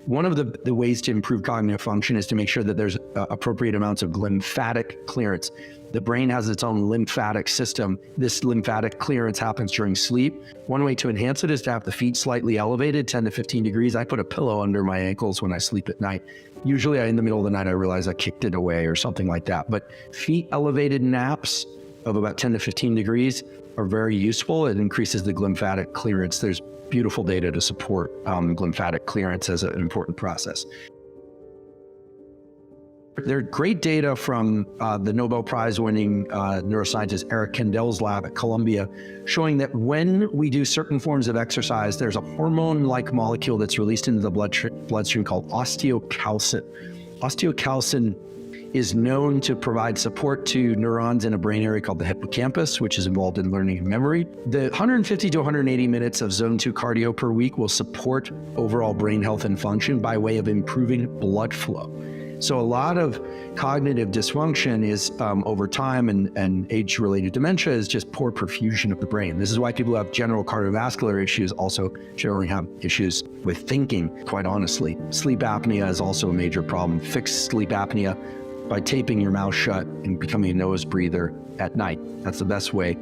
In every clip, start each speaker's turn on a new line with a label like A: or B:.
A: One of the ways to improve cognitive function is to make sure that there's appropriate amounts of lymphatic clearance. The brain has its own lymphatic system. This lymphatic clearance happens during sleep. One way to enhance it is to have the feet slightly elevated, 10 to 15 degrees. I put a pillow under my ankles when I sleep at night. Usually in the middle of the night, I realize I kicked it away or something like that. But feet elevated naps of about 10 to 15 degrees are very useful. It increases the lymphatic clearance. There's beautiful data to support lymphatic clearance as an important process. There are great data from the Nobel Prize winning neuroscientist Eric Kandel's lab at Columbia showing that when we do certain forms of exercise, there's a hormone-like molecule that's released into the bloodstream called osteocalcin. Osteocalcin is known to provide support to neurons in a brain area called the hippocampus, which is involved in learning and memory. The 150 to 180 minutes of zone 2 cardio per week will support overall brain health and function by way of improving blood flow. So a lot of cognitive dysfunction is over time and age-related dementia is just poor perfusion of the brain. This is why people who have general cardiovascular issues also generally have issues with thinking, quite honestly. Sleep apnea is also a major problem. Fix sleep apnea by taping your mouth shut and becoming a nose breather at night. That's the best way.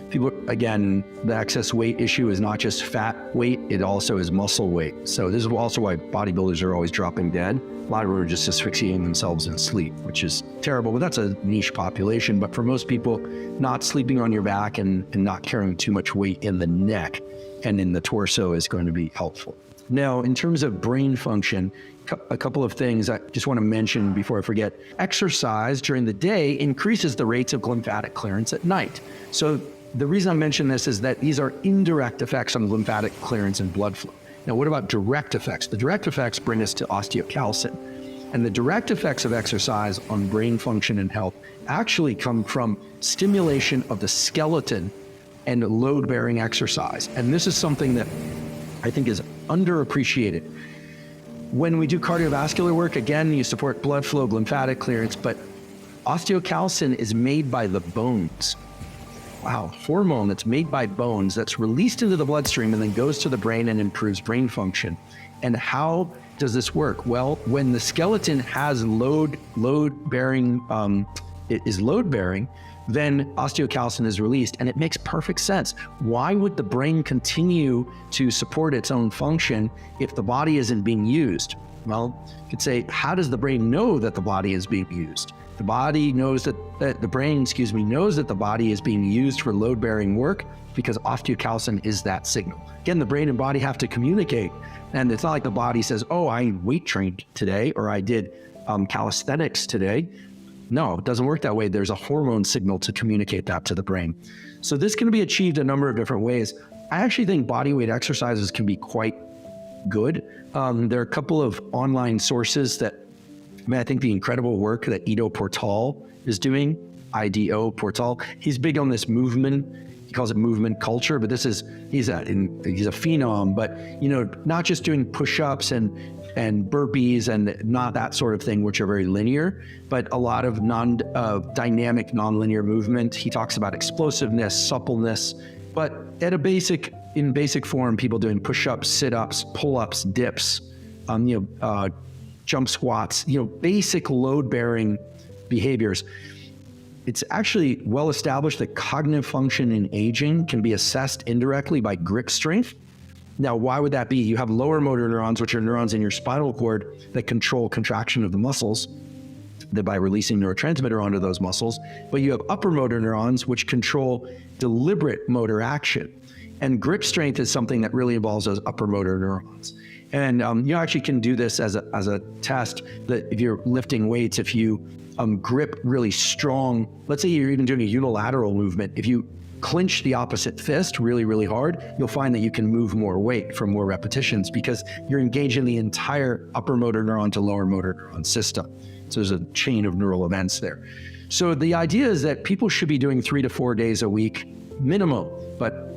A: People, again, the excess weight issue is not just fat weight, it also is muscle weight. So this is also why bodybuilders are always dropping dead. A lot of them are just asphyxiating themselves in sleep, which is terrible, but that's a niche population. But for most people, not sleeping on your back and not carrying too much weight in the neck and in the torso is going to be helpful. Now, in terms of brain function, a couple of things I just want to mention before I forget. Exercise during the day increases the rates of lymphatic clearance at night. So the reason I mention this is that these are indirect effects on lymphatic clearance and blood flow. Now, what about direct effects? The direct effects bring us to osteocalcin. And the direct effects of exercise on brain function and health actually come from stimulation of the skeleton and load-bearing exercise. And this is something that I think is underappreciated. When we do cardiovascular work, again, you support blood flow, lymphatic clearance, but osteocalcin is made by the bones. Wow, hormone that's made by bones that's released into the bloodstream and then goes to the brain and improves brain function. And how does this work? Well, when the skeleton has load-bearing, then osteocalcin is released, and it makes perfect sense. Why would the brain continue to support its own function if the body isn't being used? Well, you could say, how does the brain know that the body is being used? The body knows that the brain knows that the body is being used for load-bearing work because osteocalcin is that signal. Again, the brain and body have to communicate, and it's not like the body says, oh, I weight trained today, or I did calisthenics today. No, it doesn't work that way. There's a hormone signal to communicate that to the brain. So this can be achieved a number of different ways. I actually think body weight exercises can be quite good. There are a couple of online sources that, I think the incredible work that Ido Portal is doing, IDO Portal, he's big on this movement. He calls it movement culture, but he's a phenom, but not just doing push-ups and burpees and not that sort of thing, which are very linear, but a lot of dynamic, nonlinear movement. He talks about explosiveness, suppleness, but in basic form, people doing push-ups, sit-ups, pull-ups, dips, jump squats, basic load-bearing behaviors. It's actually well established that cognitive function in aging can be assessed indirectly by grip strength. Now, why would that be? You have lower motor neurons, which are neurons in your spinal cord that control contraction of the muscles by releasing neurotransmitter onto those muscles. But you have upper motor neurons, which control deliberate motor action. And grip strength is something that really involves those upper motor neurons. And you actually can do this as a test that if you're lifting weights, if you grip really strong, let's say you're even doing a unilateral movement, if you clinch the opposite fist really, really hard, you'll find that you can move more weight for more repetitions because you're engaging the entire upper motor neuron to lower motor neuron system. So there's a chain of neural events there. So the idea is that people should be doing 3 to 4 days a week minimum, but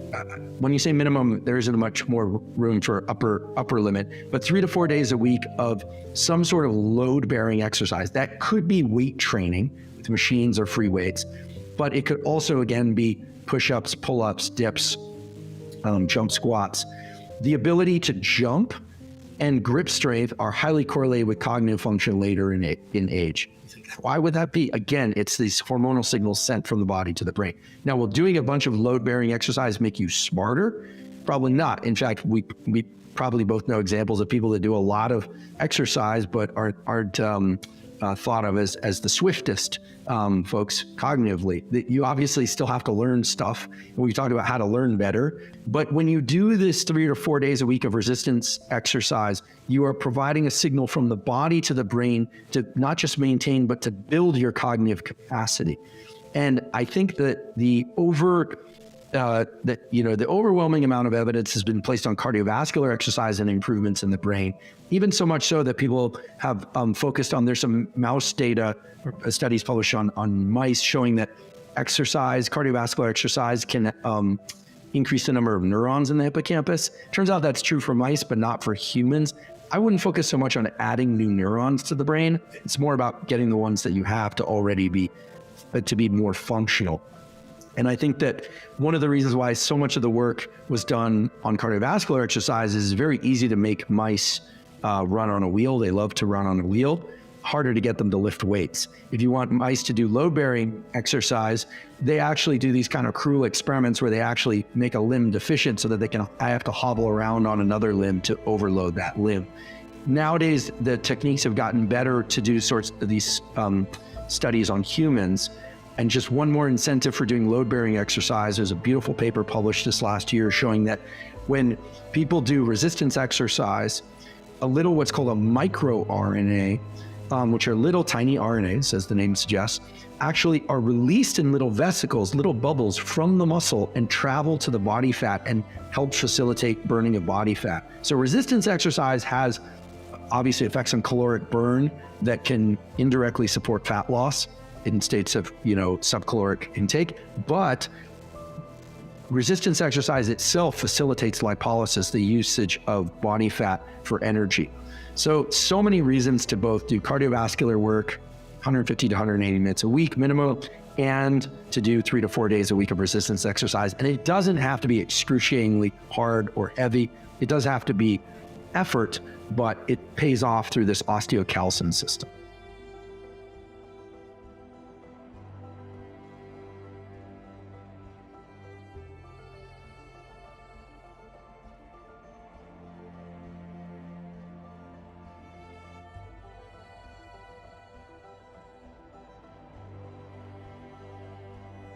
A: when you say minimum, there isn't much more room for upper limit, but 3 to 4 days a week of some sort of load-bearing exercise. That could be weight training with machines or free weights, but it could also, again, be push-ups, pull-ups, dips, jump squats. The ability to jump and grip strength are highly correlated with cognitive function later in age. Why would that be? Again, it's these hormonal signals sent from the body to the brain. Now, will doing a bunch of load-bearing exercise make you smarter? Probably not. In fact, we probably both know examples of people that do a lot of exercise but aren't thought of as the swiftest folks cognitively. You obviously still have to learn stuff. We talked about how to learn better. But when you do this 3 or 4 days a week of resistance exercise, you are providing a signal from the body to the brain to not just maintain, but to build your cognitive capacity. And I think that the overwhelming amount of evidence has been placed on cardiovascular exercise and improvements in the brain, even so much so that people have focused on, there's some mouse data, studies published on mice showing that cardiovascular exercise can increase the number of neurons in the hippocampus. Turns out that's true for mice, but not for humans. I wouldn't focus so much on adding new neurons to the brain. It's more about getting the ones that you have to already be more functional. And I think that one of the reasons why so much of the work was done on cardiovascular exercise is it's very easy to make mice run on a wheel. They love to run on a wheel. Harder to get them to lift weights. If you want mice to do load-bearing exercise, they actually do these kind of cruel experiments where they actually make a limb deficient so that I have to hobble around on another limb to overload that limb. Nowadays, the techniques have gotten better to do sorts of these studies on humans. And just one more incentive for doing load-bearing exercise, there's a beautiful paper published this last year showing that when people do resistance exercise, a little what's called a microRNA, which are little tiny RNAs, as the name suggests, actually are released in little vesicles, little bubbles from the muscle and travel to the body fat and help facilitate burning of body fat. So resistance exercise has obviously effects on caloric burn that can indirectly support fat loss in states of, subcaloric intake, but resistance exercise itself facilitates lipolysis, the usage of body fat for energy. So many reasons to both do cardiovascular work, 150 to 180 minutes a week minimum, and to do 3 to 4 days a week of resistance exercise. And it doesn't have to be excruciatingly hard or heavy. It does have to be effort, but it pays off through this osteocalcin system.